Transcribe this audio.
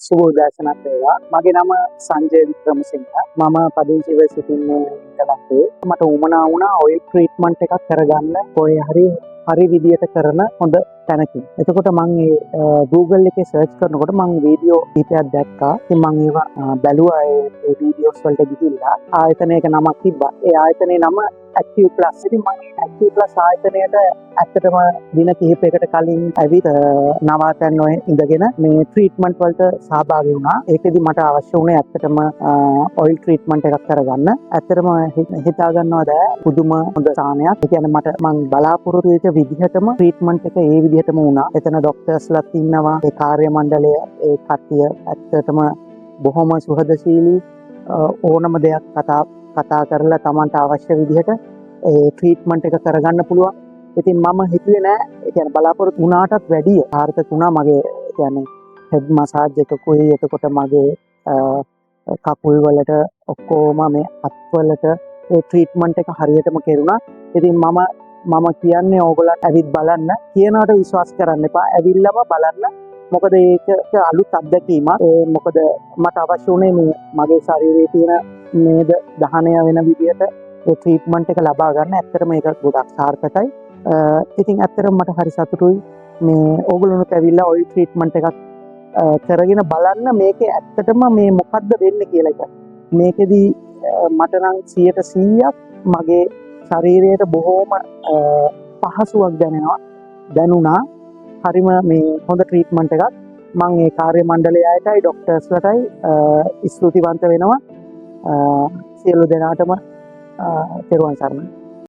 සුබෝදෑසනක් වේවා. මගේ නම සංජය වික්‍රමසිංහ. මම පදිංචිව සිටින්නේ ඉංගලන්තයේ. මට උවමනා වුණා ඔයිල් ට්‍රීට්මන්ට් එකක් කරගන්න කොහේ හරි විදියට කරන හොඳ තැනකින්. එතකොට මම Google එකේ සර්ච් කරනකොට මම වීඩියෝ කීපයක් දැක්කා. ඉතින් මම ඒවා බැලුවා ඒ වීඩියෝස් වලට ගිහිල්ලා ආයතනයක නමක් තිබ්බා. ඒ ආයතනයේ නම Active Plus. ඉතින් මම Active Plus ආයතනයට ඇත්තටම දින කිහිපයකට කලින් ඇවිත් නවාතැන් ඔය ඉඳගෙන මේ ට්‍රීට්මන්ට් වලට සහභාගී වුණා. ඒකෙදි මට අවශ්‍ය වුණේ ඇත්තටම ඔයිල් ට්‍රීට්මන්ට් එකක් කරගන්න. ඇත්තටම හිතා ගන්නවද පුදුම හොඳ ස්ථානයක්. ඒ කියන්නේ මම බලාපොරොත්තු වෙච්ච විදිහටම ට්‍රීට්මන්ට් එක ඒ විදිහටම වුණා. එතන ડોක්ටර්ස්ලාත් ඉන්නවා. ඒ කාර්ය මණ්ඩලය ඒ කට්ටිය ඇත්තටම බොහොම සුහදශීලී ඕනම දෙයක් කතා කරලා Tamanට අවශ්‍ය විදිහට ඒ ට්‍රීට්මන්ට් එක කරගන්න පුළුවන්. ඉතින් මම හිතුවේ නෑ ඒ කියන්නේ බලාපොරොත්තු වුණාටත් වැඩිය සාර්ථක වුණා. මගේ ඒ කියන්නේ හෙඩ් මසාජ් එකකුයි එතකොට මගේ කකුල් වලට ඔක්කොම මේ අත්වලට ඒ ට්‍රීට්මන්ට් එක හරියටම කෙරුණා. ඉතින් මම කියන්නේ ඕගොල්ලන්ට ඇවිත් බලන්න කියනකට විශ්වාස කරන්න එපා. ඇවිල්ලාම බලන්න. මොකද ඒක අලුත් අත්දැකීමක්. මොකද මට අවශ්‍ය වුණේ මේ මගේ ශරීරයේ තියෙන මේද දහනය වෙන විදියට ඒ ට්‍රීට්මන්ට් එක ලබා ගන්න. ඇත්තටම ඒක ගොඩක් සාර්ථකයි. ඉතින් ඇත්තටම මට හරි සතුටුයි මේ ඕගොල්ලෝත් ඇවිල්ලා ඔයිල් ට්‍රීට්මන්ට් එකක් කරගෙන බලන්න මේකේ ඇත්තටම මේ මොකද්ද වෙන්නේ කියලා එක. මේකෙදි මට නම් 100% මගේ ශරීරයට බොහොම පහසුවක් දැනුණා. හරිම මේ හොඳ ට්‍රීට්මන්ට් එකක්. මම ඒ කාර්ය මණ්ඩලය අයටයි ડોක්ටර්ස්ලටයි ස්තුතිවන්ත වෙනවා. සියලු දෙනාටම තෙරුවන් සරණයි.